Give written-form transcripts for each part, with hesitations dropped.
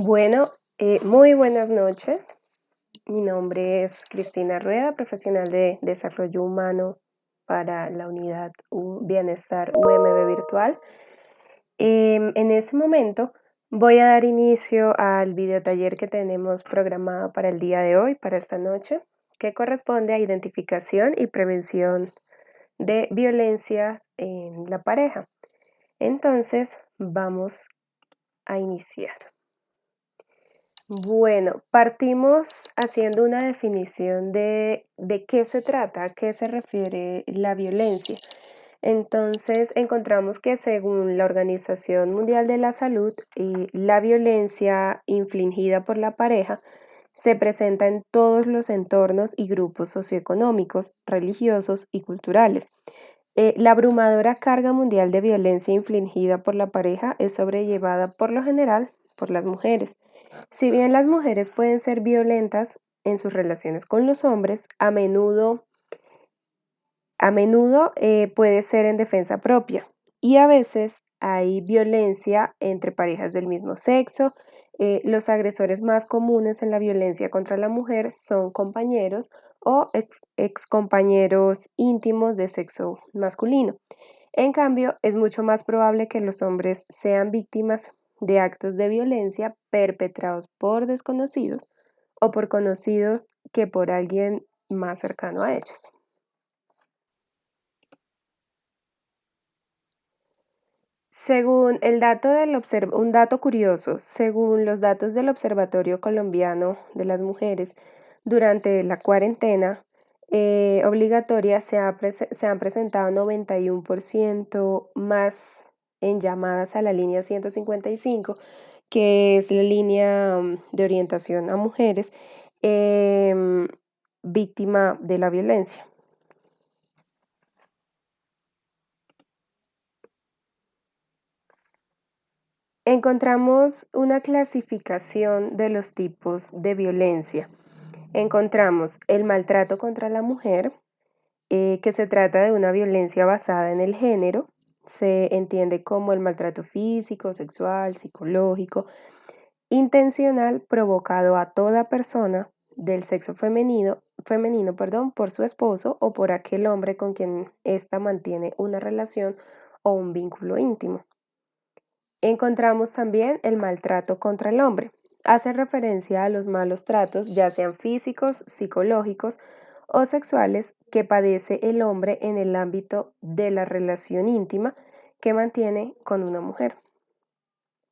Bueno, muy buenas noches. Mi nombre es Cristina Rueda, profesional de Desarrollo Humano para la unidad Bienestar UMB Virtual. En este momento voy a dar inicio al videotaller que tenemos programado para el día de hoy, para esta noche, que corresponde a identificación y prevención de violencia en la pareja. Entonces, vamos a iniciar. Bueno, partimos haciendo una definición de qué se trata, a qué se refiere la violencia. Entonces, encontramos que según la Organización Mundial de la Salud, la violencia infligida por la pareja se presenta en todos los entornos y grupos socioeconómicos, religiosos y culturales. La abrumadora carga mundial de violencia infligida por la pareja es sobrellevada por lo general por las mujeres. Si bien las mujeres pueden ser violentas en sus relaciones con los hombres, a menudo puede ser en defensa propia y a veces hay violencia entre parejas del mismo sexo. Los agresores más comunes en la violencia contra la mujer son compañeros o excompañeros íntimos de sexo masculino. En cambio, es mucho más probable que los hombres sean víctimas de actos de violencia perpetrados por desconocidos o por conocidos que por alguien más cercano a ellos. Un dato curioso, según los datos del Observatorio Colombiano de las Mujeres, durante la cuarentena obligatoria se han presentado 91% más en llamadas a la línea 155, que es la línea de orientación a mujeres em, víctima de la violencia. Encontramos una clasificación de los tipos de violencia. Encontramos el maltrato contra la mujer, que se trata de una violencia basada en el género. Se entiende como el maltrato físico, sexual, psicológico, intencional provocado a toda persona del sexo femenino, por su esposo o por aquel hombre con quien ésta mantiene una relación o un vínculo íntimo. Encontramos también el maltrato contra el hombre. Hace referencia a los malos tratos, ya sean físicos, psicológicos o sexuales, que padece el hombre en el ámbito de la relación íntima que mantiene con una mujer.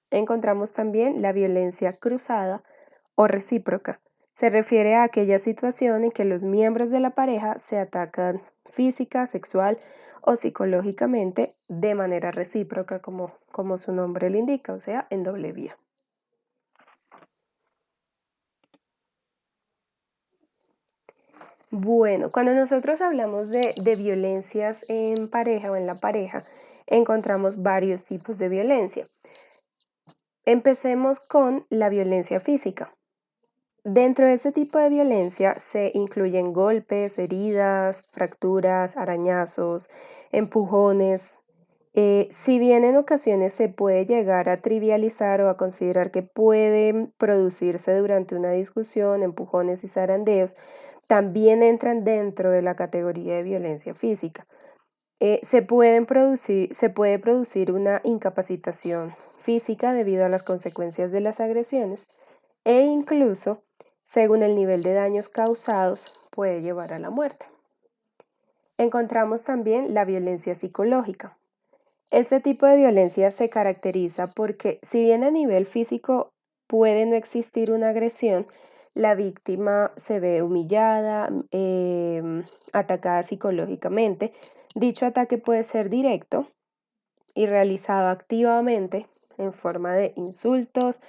Encontramos también la violencia cruzada o recíproca. Se refiere a aquella situación en que los miembros de la pareja se atacan física, sexual o psicológicamente de manera recíproca, como su nombre lo indica, o sea, en doble vía. Bueno, cuando nosotros hablamos de violencias en pareja o en la pareja, encontramos varios tipos de violencia. Empecemos con la violencia física. Dentro de este tipo de violencia se incluyen golpes, heridas, fracturas, arañazos, empujones. Si bien en ocasiones se puede llegar a trivializar o a considerar que pueden producirse durante una discusión, empujones y zarandeos, también entran dentro de la categoría de violencia física. Se puede producir una incapacitación física debido a las consecuencias de las agresiones e incluso, según el nivel de daños causados, puede llevar a la muerte. Encontramos también la violencia psicológica. Este tipo de violencia se caracteriza porque, si bien a nivel físico puede no existir una agresión, la víctima se ve humillada, atacada psicológicamente. Dicho ataque puede ser directo y realizado activamente en forma de insultos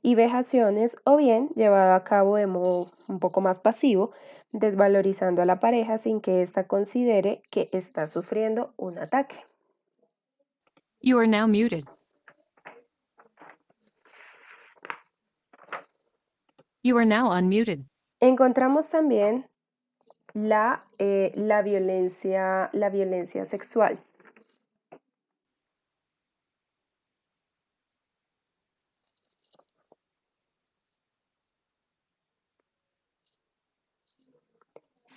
y vejaciones, o bien llevado a cabo de modo un poco más pasivo, desvalorizando a la pareja sin que ésta considere que está sufriendo un ataque. You are now muted. You are now unmuted. Encontramos también la violencia sexual.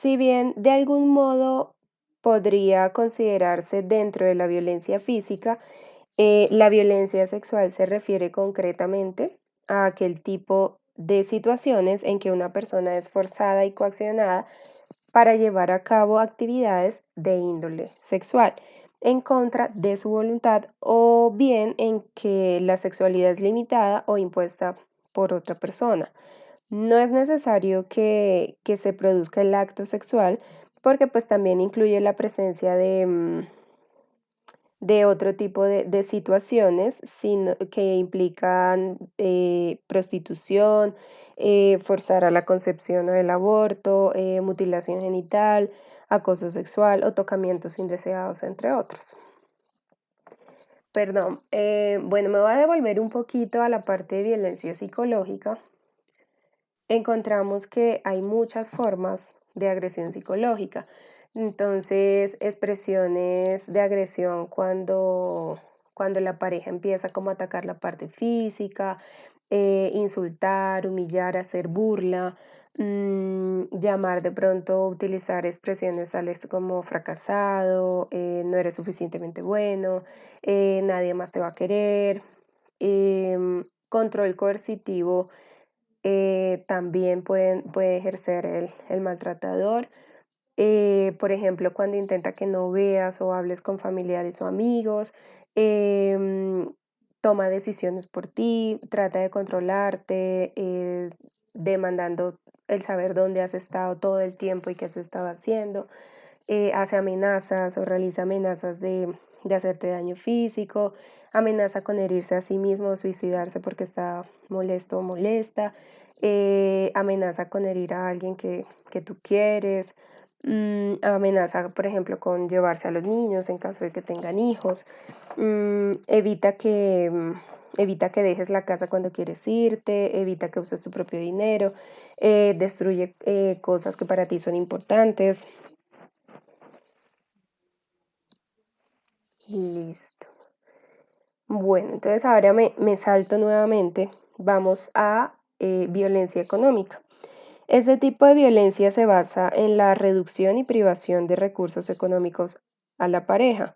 Si bien de algún modo podría considerarse dentro de la violencia física, la violencia sexual se refiere concretamente a aquel tipo de situaciones en que una persona es forzada y coaccionada para llevar a cabo actividades de índole sexual en contra de su voluntad o bien en que la sexualidad es limitada o impuesta por otra persona. No es necesario que se produzca el acto sexual porque pues también incluye la presencia de otro tipo de situaciones que implican prostitución, forzar a la concepción o el aborto, mutilación genital, acoso sexual o tocamientos indeseados, entre otros. Perdón, bueno, me voy a devolver un poquito a la parte de violencia psicológica. Encontramos que hay muchas formas de agresión psicológica. Entonces, expresiones de agresión cuando la pareja empieza como a atacar la parte física, insultar, humillar, hacer burla, llamar de pronto, utilizar expresiones tales como fracasado, no eres suficientemente bueno, nadie más te va a querer, control coercitivo también puede ejercer el maltratador. Por ejemplo, cuando intenta que no veas o hables con familiares o amigos, em, toma decisiones por ti, trata de controlarte, demandando el saber dónde has estado todo el tiempo y qué has estado haciendo, hace amenazas o realiza amenazas de hacerte daño físico, amenaza con herirse a sí mismo o suicidarse porque está molesto o molesta, amenaza con herir a alguien que tú quieres, amenaza, por ejemplo, con llevarse a los niños en caso de que tengan hijos, evita que dejes la casa cuando quieres irte, evita que uses tu propio dinero, destruye cosas que para ti son importantes. Listo. Bueno, entonces ahora me salto nuevamente. Vamos a violencia económica. Este tipo de violencia se basa en la reducción y privación de recursos económicos a la pareja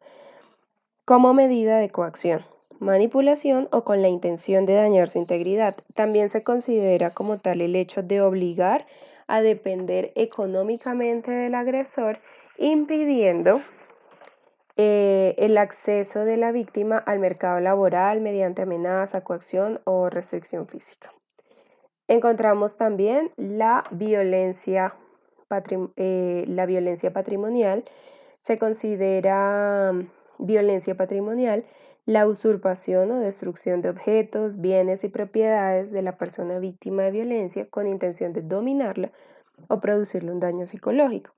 como medida de coacción, manipulación o con la intención de dañar su integridad. También se considera como tal el hecho de obligar a depender económicamente del agresor, impidiendo el acceso de la víctima al mercado laboral mediante amenaza, coacción o restricción física. Encontramos también la violencia patrimonial. Se considera violencia patrimonial la usurpación o destrucción de objetos, bienes y propiedades de la persona víctima de violencia con intención de dominarla o producirle un daño psicológico.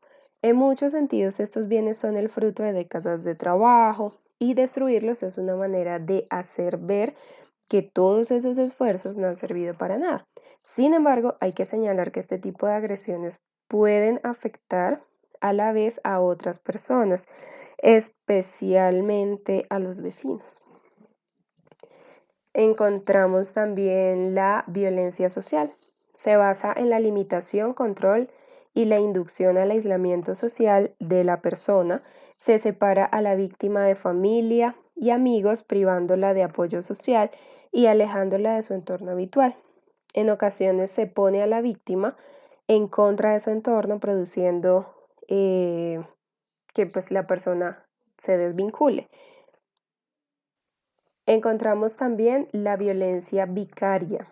En muchos sentidos, estos bienes son el fruto de décadas de trabajo y destruirlos es una manera de hacer ver que todos esos esfuerzos no han servido para nada. Sin embargo, hay que señalar que este tipo de agresiones pueden afectar a la vez a otras personas, especialmente a los vecinos. Encontramos también la violencia social. Se basa en la limitación, control y la inducción al aislamiento social de la persona. Se separa a la víctima de familia y amigos, privándola de apoyo social y alejándola de su entorno habitual. En ocasiones se pone a la víctima en contra de su entorno, produciendo que pues la persona se desvincule. Encontramos también la violencia vicaria.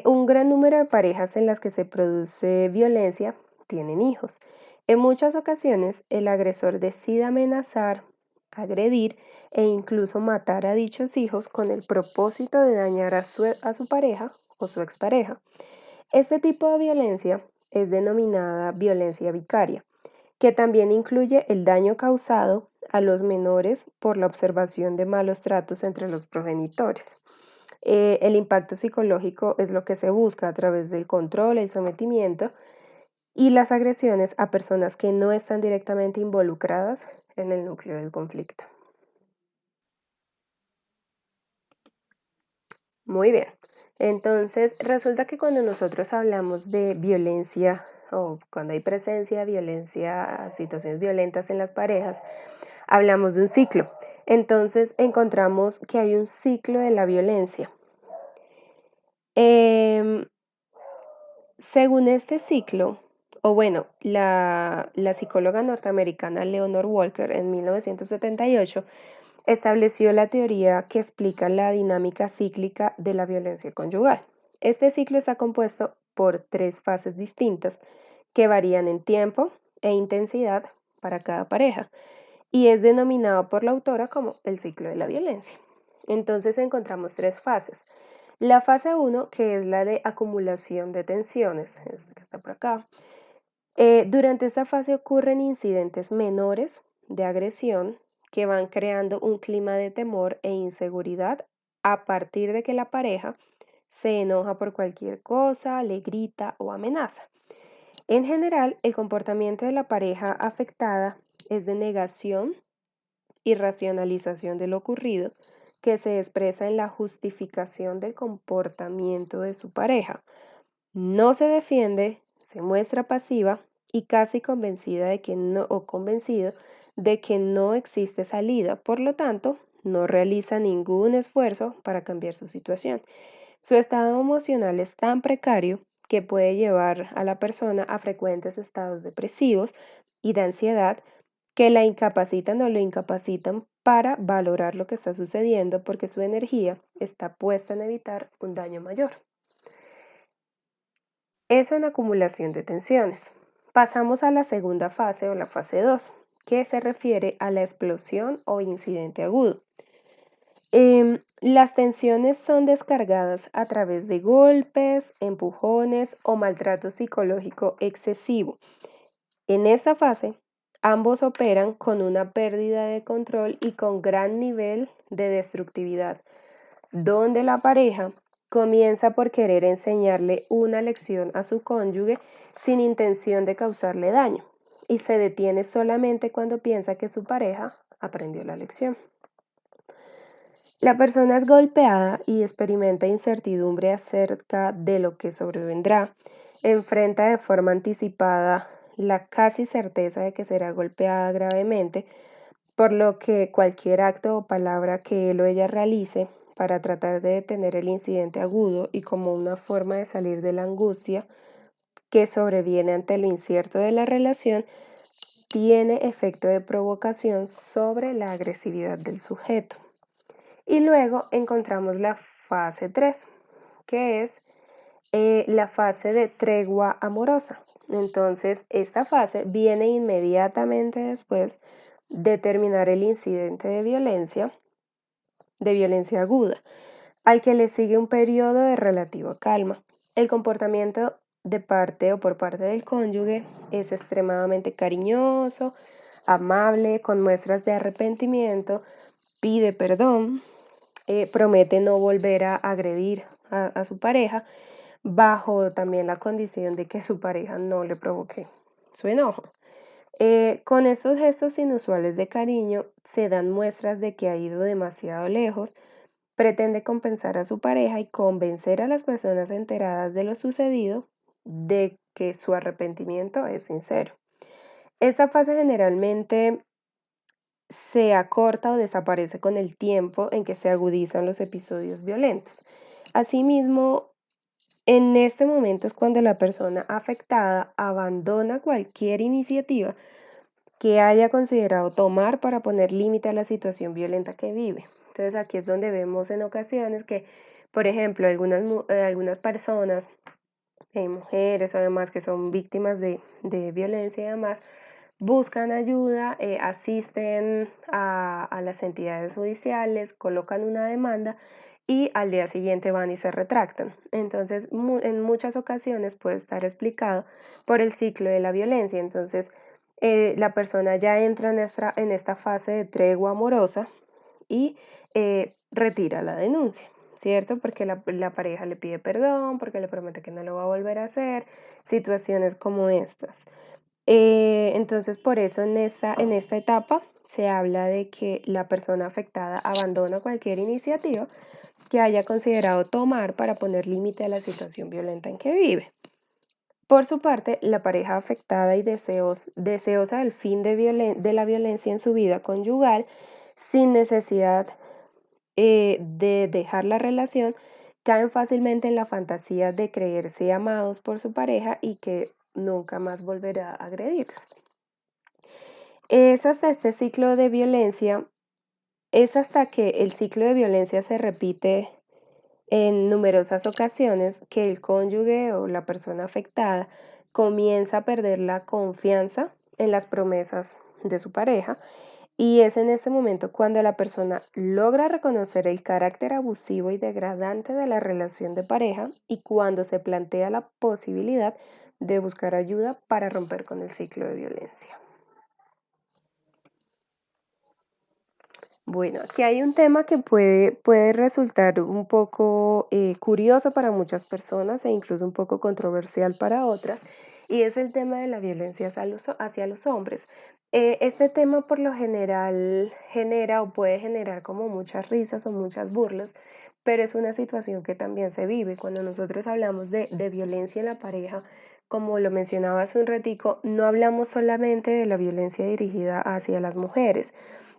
Un gran número de parejas en las que se produce violencia tienen hijos. En muchas ocasiones, el agresor decide amenazar, agredir e incluso matar a dichos hijos con el propósito de dañar a su pareja o su expareja. Este tipo de violencia es denominada violencia vicaria, que también incluye el daño causado a los menores por la observación de malos tratos entre los progenitores. El impacto psicológico es lo que se busca a través del control, el sometimiento y las agresiones a personas que no están directamente involucradas en el núcleo del conflicto. Muy bien. Entonces, resulta que cuando nosotros hablamos de violencia o cuando hay presencia, violencia, situaciones violentas en las parejas, hablamos de un ciclo. Entonces encontramos que hay un ciclo de la violencia. Em, Según este ciclo, o bueno, la psicóloga norteamericana Leonore Walker en 1978 estableció la teoría que explica la dinámica cíclica de la violencia conyugal. Este ciclo está compuesto por 3 fases distintas que varían en tiempo e intensidad para cada pareja y es denominado por la autora como el ciclo de la violencia. Entonces encontramos 3 fases. La fase 1, que es la de acumulación de tensiones, esta que está por acá. Durante esta fase ocurren incidentes menores de agresión que van creando un clima de temor e inseguridad a partir de que la pareja se enoja por cualquier cosa, le grita o amenaza. En general, el comportamiento de la pareja afectada es de negación y racionalización de lo ocurrido, que se expresa en la justificación del comportamiento de su pareja. No se defiende, se muestra pasiva y casi convencida de que no, o convencido de que no existe salida, por lo tanto, no realiza ningún esfuerzo para cambiar su situación. Su estado emocional es tan precario que puede llevar a la persona a frecuentes estados depresivos y de ansiedad que la incapacitan o lo incapacitan para valorar lo que está sucediendo porque su energía está puesta en evitar un daño mayor. Eso en acumulación de tensiones. Pasamos a la segunda fase o la fase 2, que se refiere a la explosión o incidente agudo. Las tensiones son descargadas a través de golpes, empujones o maltrato psicológico excesivo. En esta fase, ambos operan con una pérdida de control y con gran nivel de destructividad, donde la pareja comienza por querer enseñarle una lección a su cónyuge sin intención de causarle daño y se detiene solamente cuando piensa que su pareja aprendió la lección. La persona es golpeada y experimenta incertidumbre acerca de lo que sobrevendrá. Enfrenta de forma anticipada la casi certeza de que será golpeada gravemente, por lo que cualquier acto o palabra que él o ella realice para tratar de detener el incidente agudo y como una forma de salir de la angustia que sobreviene ante lo incierto de la relación, tiene efecto de provocación sobre la agresividad del sujeto. Y luego encontramos la fase 3, que es la fase de tregua amorosa. Entonces, esta fase viene inmediatamente después de terminar el incidente de violencia aguda, al que le sigue un periodo de relativa calma. El comportamiento de parte o por parte del cónyuge es extremadamente cariñoso, amable, con muestras de arrepentimiento, pide perdón, promete no volver a agredir a su pareja, bajo también la condición de que su pareja no le provoque su enojo. Con esos gestos inusuales de cariño se dan muestras de que ha ido demasiado lejos, pretende compensar a su pareja y convencer a las personas enteradas de lo sucedido de que su arrepentimiento es sincero. Esta fase generalmente se acorta o desaparece con el tiempo en que se agudizan los episodios violentos. Asimismo, en este momento es cuando la persona afectada abandona cualquier iniciativa que haya considerado tomar para poner límite a la situación violenta que vive. Entonces aquí es donde vemos en ocasiones que, por ejemplo, algunas personas, mujeres o demás que son víctimas de violencia y demás, buscan ayuda, asisten a las entidades judiciales, colocan una demanda y al día siguiente van y se retractan. Entonces, en muchas ocasiones puede estar explicado por el ciclo de la violencia. Entonces, la persona ya entra en esta fase de tregua amorosa y retira la denuncia, ¿cierto? Porque la pareja le pide perdón, porque le promete que no lo va a volver a hacer, situaciones como estas. Entonces, por eso en esta etapa se habla de que la persona afectada abandona cualquier iniciativa que haya considerado tomar para poner límite a la situación violenta en que vive. Por su parte, la pareja afectada y deseosa del fin de la violencia en su vida conyugal, sin necesidad de dejar la relación, caen fácilmente en la fantasía de creerse amados por su pareja y que nunca más volverá a agredirlos. Es hasta este ciclo de violencia, es hasta que el ciclo de violencia se repite en numerosas ocasiones que el cónyuge o la persona afectada comienza a perder la confianza en las promesas de su pareja, y es en ese momento cuando la persona logra reconocer el carácter abusivo y degradante de la relación de pareja y cuando se plantea la posibilidad de buscar ayuda para romper con el ciclo de violencia. Bueno, aquí hay un tema que puede resultar un poco curioso para muchas personas e incluso un poco controversial para otras, y es el tema de la violencia hacia los hombres. Este tema por lo general genera o puede generar como muchas risas o muchas burlas, pero es una situación que también se vive. Cuando nosotros hablamos de violencia en la pareja, como lo mencionaba hace un ratico, no hablamos solamente de la violencia dirigida hacia las mujeres.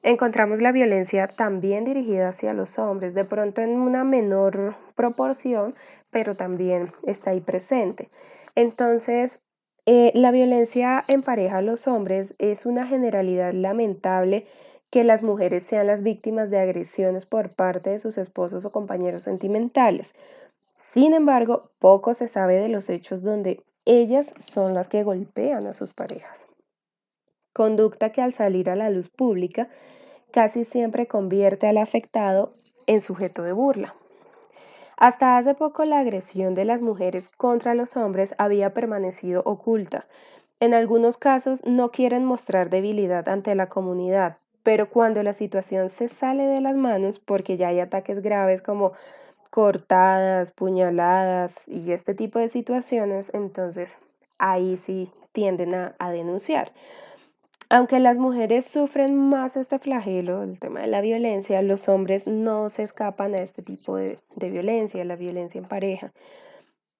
Encontramos la violencia también dirigida hacia los hombres, de pronto en una menor proporción, pero también está ahí presente. Entonces, la violencia en pareja a los hombres es una generalidad lamentable que las mujeres sean las víctimas de agresiones por parte de sus esposos o compañeros sentimentales. Sin embargo, poco se sabe de los hechos donde ellas son las que golpean a sus parejas. Conducta que al salir a la luz pública casi siempre convierte al afectado en sujeto de burla. Hasta hace poco la agresión de las mujeres contra los hombres había permanecido oculta. En algunos casos no quieren mostrar debilidad ante la comunidad, pero cuando la situación se sale de las manos porque ya hay ataques graves como cortadas, puñaladas y este tipo de situaciones, entonces ahí sí tienden a denunciar. Aunque las mujeres sufren más este flagelo, el tema de la violencia, los hombres no se escapan a este tipo de violencia, la violencia en pareja.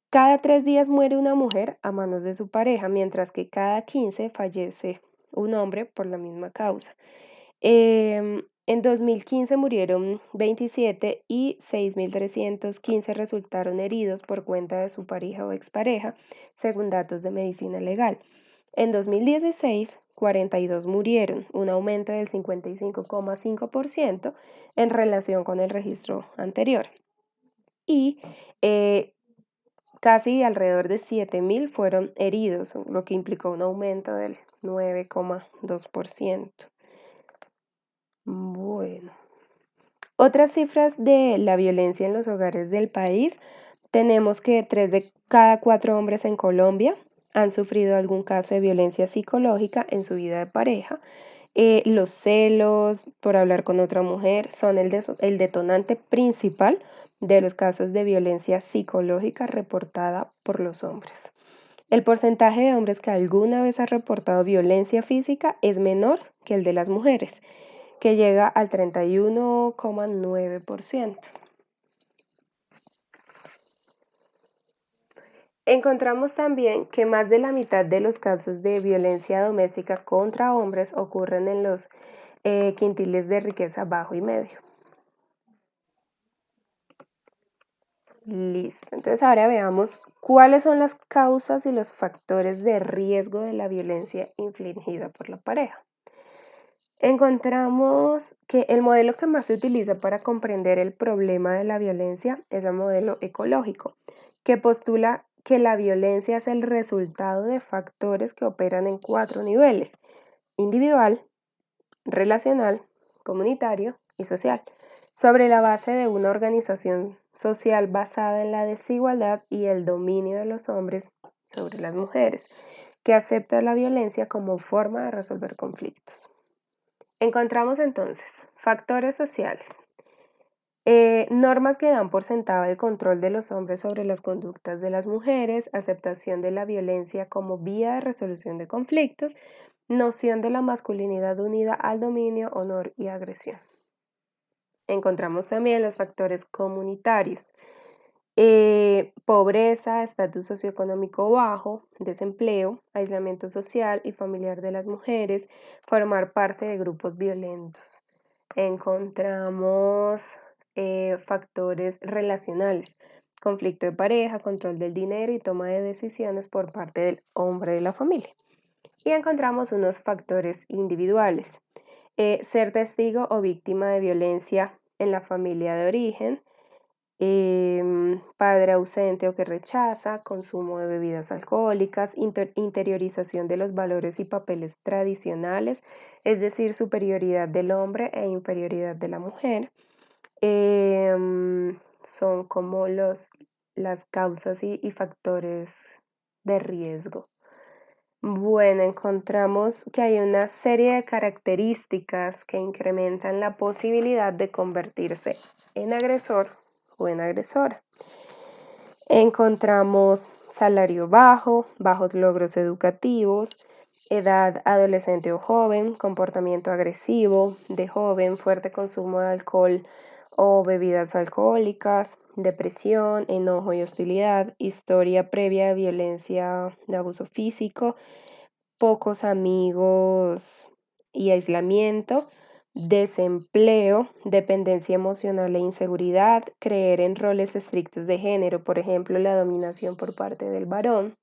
Cada 3 días muere una mujer a manos de su pareja, mientras que cada 15 fallece un hombre por la misma causa. En 2015 murieron 27 y 6.315 resultaron heridos por cuenta de su pareja o expareja, según datos de medicina legal. En 2016, 42 murieron, un aumento del 55,5% en relación con el registro anterior. Y casi alrededor de 7.000 fueron heridos, lo que implicó un aumento del 9,2%. Bueno, otras cifras de la violencia en los hogares del país. Tenemos que 3 de cada 4 hombres en Colombia han sufrido algún caso de violencia psicológica en su vida de pareja. Los celos por hablar con otra mujer son el detonante principal de los casos de violencia psicológica reportada por los hombres. El porcentaje de hombres que alguna vez ha reportado violencia física es menor que el de las mujeres, que llega al 31,9%. Encontramos también que más de la mitad de los casos de violencia doméstica contra hombres ocurren en los quintiles de riqueza bajo y medio. Listo. Entonces ahora veamos cuáles son las causas y los factores de riesgo de la violencia infligida por la pareja. Encontramos que el modelo que más se utiliza para comprender el problema de la violencia es el modelo ecológico, que postula que la violencia es el resultado de factores que operan en 4 niveles: individual, relacional, comunitario y social, sobre la base de una organización social basada en la desigualdad y el dominio de los hombres sobre las mujeres, que acepta la violencia como forma de resolver conflictos. Encontramos entonces factores sociales, normas que dan por sentado el control de los hombres sobre las conductas de las mujeres, aceptación de la violencia como vía de resolución de conflictos, noción de la masculinidad unida al dominio, honor y agresión. Encontramos también los factores comunitarios, Pobreza, estatus socioeconómico bajo, desempleo, aislamiento social y familiar de las mujeres, formar parte de grupos violentos. Encontramos factores relacionales, conflicto de pareja, control del dinero y toma de decisiones por parte del hombre de la familia. Y encontramos unos factores individuales, ser testigo o víctima de violencia en la familia de origen, padre ausente o que rechaza, consumo de bebidas alcohólicas, interiorización de los valores y papeles tradicionales, es decir, superioridad del hombre e inferioridad de la mujer. Son como las causas y factores de riesgo. Bueno, encontramos que hay una serie de características que incrementan la posibilidad de convertirse en agresor o en agresora. Encontramos salario bajo, bajos logros educativos, edad adolescente o joven, comportamiento agresivo de joven, fuerte consumo de alcohol o bebidas alcohólicas, depresión, enojo y hostilidad, historia previa de violencia de abuso físico, pocos amigos y aislamiento, desempleo, dependencia emocional e inseguridad, creer en roles estrictos de género, por ejemplo, la dominación por parte del varón,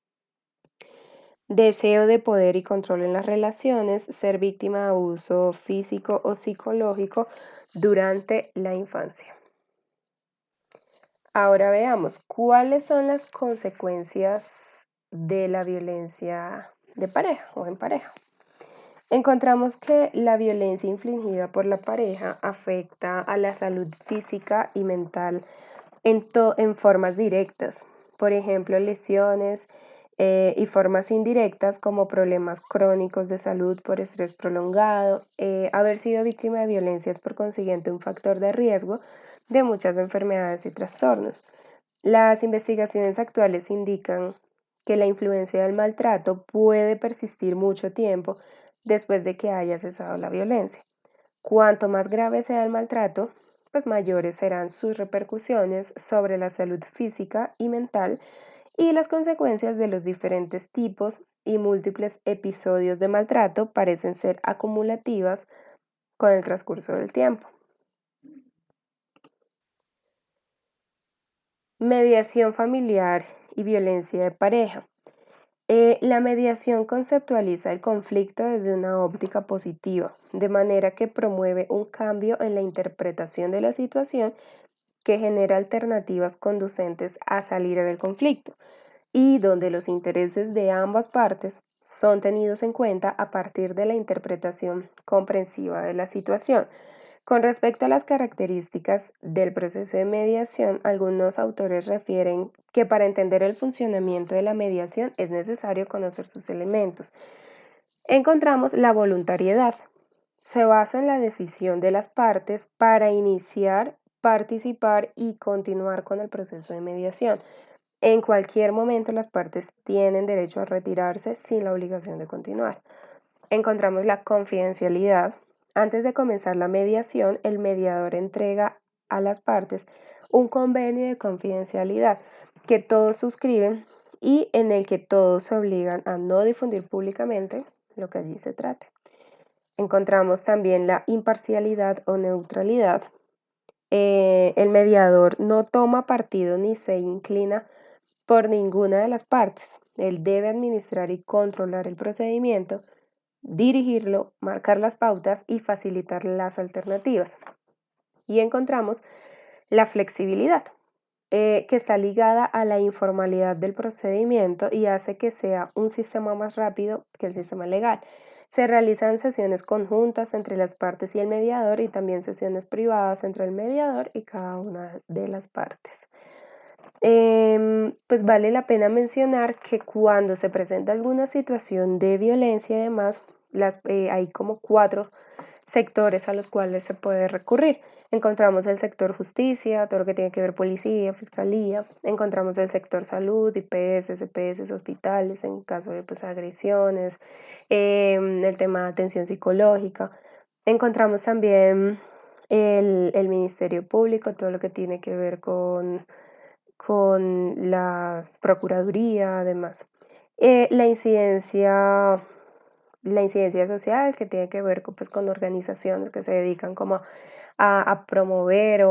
deseo de poder y control en las relaciones, ser víctima de abuso físico o psicológico durante la infancia. Ahora veamos cuáles son las consecuencias de la violencia de pareja o en pareja. Encontramos que la violencia infligida por la pareja afecta a la salud física y mental en formas directas, por ejemplo, lesiones y formas indirectas como problemas crónicos de salud por estrés prolongado. Haber sido víctima de violencia es por consiguiente un factor de riesgo de muchas enfermedades y trastornos. Las investigaciones actuales indican que la influencia del maltrato puede persistir mucho tiempo después de que haya cesado la violencia. Cuanto más grave sea el maltrato, pues mayores serán sus repercusiones sobre la salud física y mental y las consecuencias de los diferentes tipos y múltiples episodios de maltrato parecen ser acumulativas con el transcurso del tiempo. Mediación familiar y violencia de pareja. La mediación conceptualiza el conflicto desde una óptica positiva, de manera que promueve un cambio en la interpretación de la situación que genera alternativas conducentes a salir del conflicto y donde los intereses de ambas partes son tenidos en cuenta a partir de la interpretación comprensiva de la situación. Con respecto a las características del proceso de mediación, algunos autores refieren que para entender el funcionamiento de la mediación es necesario conocer sus elementos. Encontramos la voluntariedad. Se basa en la decisión de las partes para iniciar, participar y continuar con el proceso de mediación. En cualquier momento las partes tienen derecho a retirarse sin la obligación de continuar. Encontramos la confidencialidad. Antes de comenzar la mediación, el mediador entrega a las partes un convenio de confidencialidad que todos suscriben y en el que todos se obligan a no difundir públicamente lo que allí se trate. Encontramos también la imparcialidad o neutralidad. El mediador no toma partido ni se inclina por ninguna de las partes. Él debe administrar y controlar el procedimiento, dirigirlo, marcar las pautas y facilitar las alternativas. Y encontramos la flexibilidad, que está ligada a la informalidad del procedimiento y hace que sea un sistema más rápido que el sistema legal. Se realizan sesiones conjuntas entre las partes y el mediador y también sesiones privadas entre el mediador y cada una de las partes. Pues vale la pena mencionar que cuando se presenta alguna situación de violencia y demás, hay como 4 sectores a los cuales se puede recurrir. Encontramos el sector justicia, todo lo que tiene que ver policía, fiscalía. Encontramos el sector salud, IPS, CPS, hospitales en caso de pues, agresiones, el tema de atención psicológica. Encontramos también el Ministerio Público, todo lo que tiene que ver con con la Procuraduría, además. La incidencia social que tiene que ver pues, con organizaciones que se dedican como a promover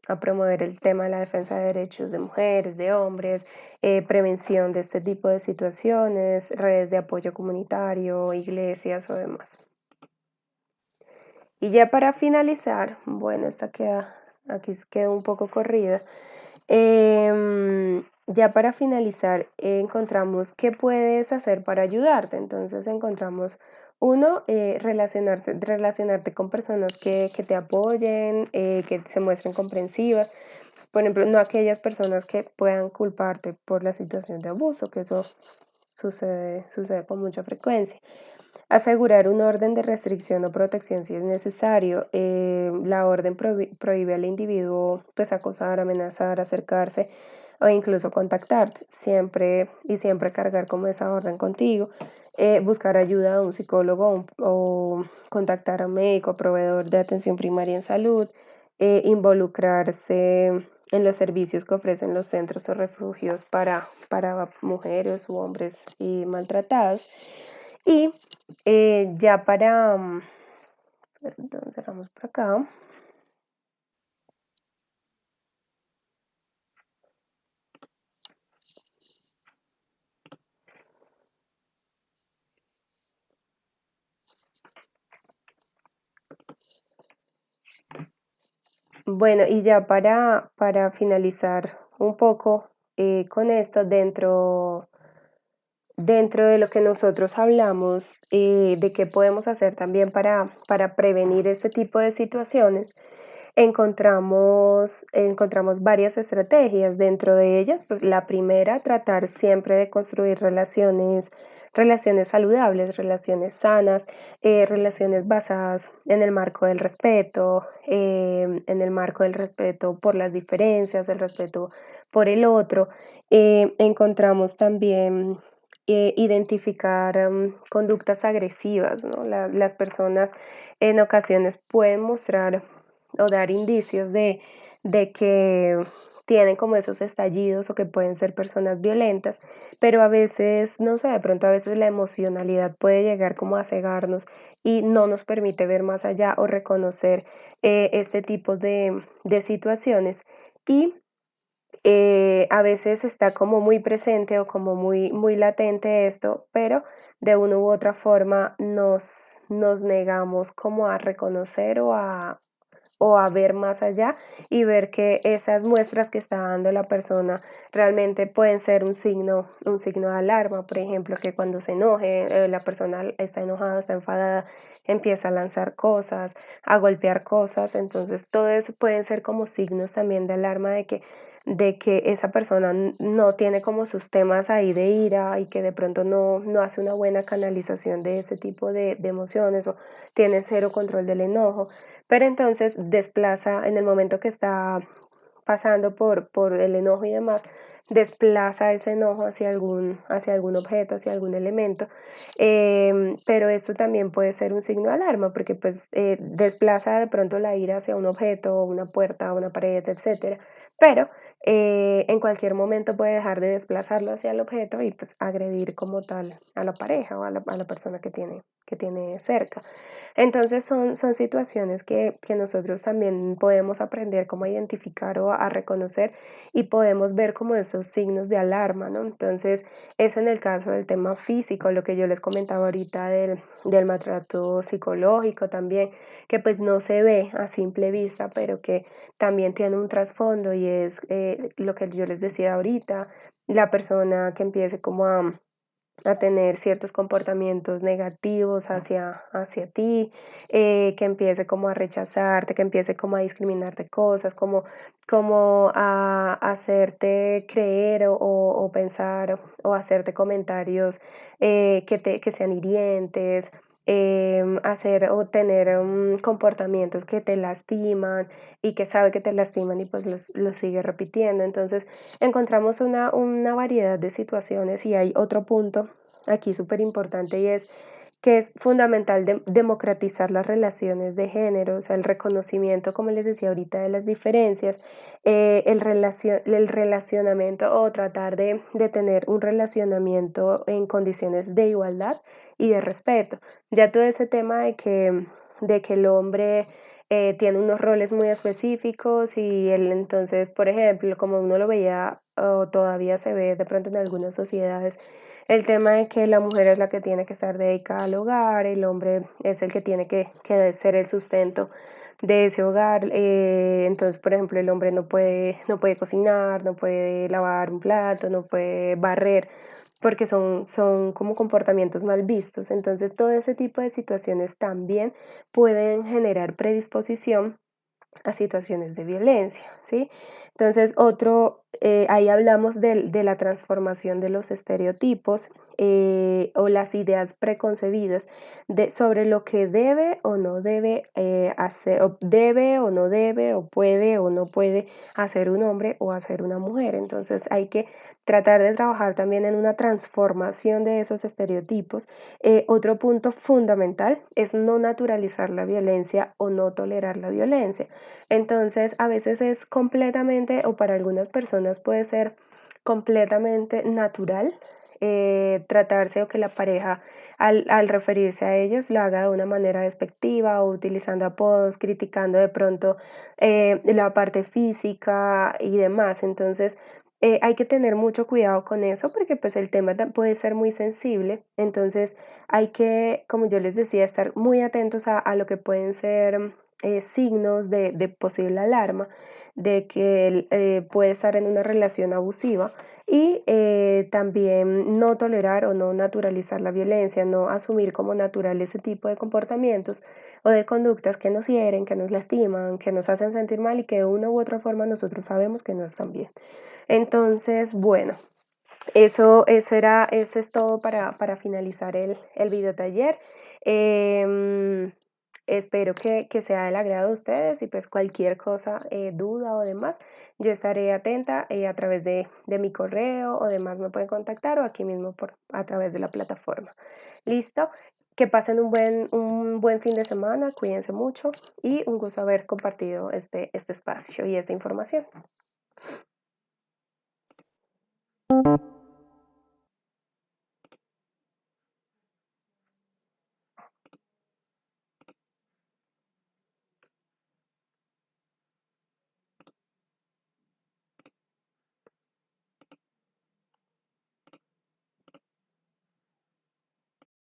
a promover el tema de la defensa de derechos de mujeres, de hombres, prevención de este tipo de situaciones, redes de apoyo comunitario, iglesias o demás. Y ya para finalizar, bueno, aquí quedó un poco corrida. Ya para finalizar, encontramos qué puedes hacer para ayudarte. Entonces encontramos uno, relacionarte con personas que te apoyen, que se muestren comprensivas. Por ejemplo, no aquellas personas que puedan culparte por la situación de abuso, que eso sucede con mucha frecuencia. Asegurar un orden de restricción o protección si es necesario. La orden prohíbe al individuo pues, acosar, amenazar, acercarse o incluso contactarte. Siempre cargar como esa orden contigo. Buscar ayuda a un psicólogo o contactar a un médico, proveedor de atención primaria en salud. Involucrarse en los servicios que ofrecen los centros o refugios para mujeres u hombres maltratados. Y ya entonces cerramos por acá. Bueno, y ya para finalizar un poco con esto, dentro de lo que nosotros hablamos, de qué podemos hacer también para prevenir este tipo de situaciones, encontramos varias estrategias. Dentro de ellas, pues la primera, tratar siempre de construir relaciones saludables, relaciones sanas, relaciones basadas en el marco del respeto, en el marco del respeto por las diferencias, el respeto por el otro. Encontramos también identificar conductas agresivas, ¿no? Las personas en ocasiones pueden mostrar o dar indicios de que tienen como esos estallidos o que pueden ser personas violentas, pero a veces, no sé, de pronto a veces la emocionalidad puede llegar como a cegarnos y no nos permite ver más allá o reconocer este tipo de situaciones. Y a veces está como muy presente o como muy latente esto, pero de una u otra forma nos negamos como a reconocer o a ver más allá y ver que esas muestras que está dando la persona realmente pueden ser un signo de alarma. Por ejemplo, que cuando se enoje, la persona está enojada, está enfadada, empieza a lanzar cosas, a golpear cosas. Entonces, todo eso pueden ser como signos también de alarma de que esa persona no tiene como sus temas ahí de ira y que de pronto no hace una buena canalización de ese tipo de emociones o tiene cero control del enojo, pero entonces desplaza en el momento que está pasando por el enojo y demás, desplaza ese enojo hacia algún objeto, hacia algún elemento, pero esto también puede ser un signo de alarma porque pues desplaza de pronto la ira hacia un objeto, una puerta, una pared, etcétera, pero en cualquier momento puede dejar de desplazarlo hacia el objeto y pues agredir como tal a la pareja o a la persona que tiene cerca. Entonces son situaciones que nosotros también podemos aprender cómo a identificar o a reconocer y podemos ver como esos signos de alarma, ¿no? Entonces, eso en el caso del tema físico, lo que yo les comentaba ahorita del maltrato psicológico también, que pues no se ve a simple vista, pero que también tiene un trasfondo y es lo que yo les decía ahorita, la persona que empiece como a tener ciertos comportamientos negativos hacia ti, que empiece como a rechazarte, que empiece como a discriminarte cosas, como a hacerte creer o pensar o hacerte comentarios que sean hirientes, hacer o tener comportamientos que te lastiman y que sabe que te lastiman y pues los sigue repitiendo. Entonces encontramos una variedad de situaciones y hay otro punto aquí súper importante y es que es fundamental democratizar las relaciones de género, o sea, el reconocimiento, como les decía ahorita, de las diferencias, el relacionamiento o tratar de tener un relacionamiento en condiciones de igualdad y de respeto. Ya todo ese tema de que el hombre tiene unos roles muy específicos y él entonces, por ejemplo, como uno lo veía o todavía se ve de pronto en algunas sociedades, el tema de que la mujer es la que tiene que estar dedicada al hogar, el hombre es el que tiene que ser el sustento de ese hogar. Entonces, por ejemplo, el hombre no puede cocinar, no puede lavar un plato, no puede barrer, porque son como comportamientos mal vistos. Entonces, todo ese tipo de situaciones también pueden generar predisposición a situaciones de violencia, ¿sí? Entonces, ahí hablamos de la transformación de los estereotipos o las ideas preconcebidas sobre lo que debe o no debe hacer, o debe o no debe, o puede o no puede hacer un hombre o hacer una mujer. Entonces, hay que tratar de trabajar también en una transformación de esos estereotipos. Otro punto fundamental es no naturalizar la violencia o no tolerar la violencia. Entonces, a veces es completamente, o para algunas personas puede ser completamente natural tratarse o que la pareja al referirse a ellos lo haga de una manera despectiva o utilizando apodos, criticando de pronto la parte física y demás. Entonces, hay que tener mucho cuidado con eso porque pues el tema puede ser muy sensible. Entonces, hay que, como yo les decía, estar muy atentos a lo que pueden ser signos de posible alarma de que él puede estar en una relación abusiva y también no tolerar o no naturalizar la violencia, no asumir como natural ese tipo de comportamientos o de conductas que nos hieren, que nos lastiman, que nos hacen sentir mal y que de una u otra forma nosotros sabemos que no están bien. Entonces, bueno, eso es todo para finalizar el video taller. Espero que sea del agrado de ustedes y pues cualquier cosa, duda o demás, yo estaré atenta a través de mi correo o demás me pueden contactar o aquí mismo a través de la plataforma. ¿Listo? Que pasen un buen fin de semana, cuídense mucho y un gusto haber compartido este espacio y esta información.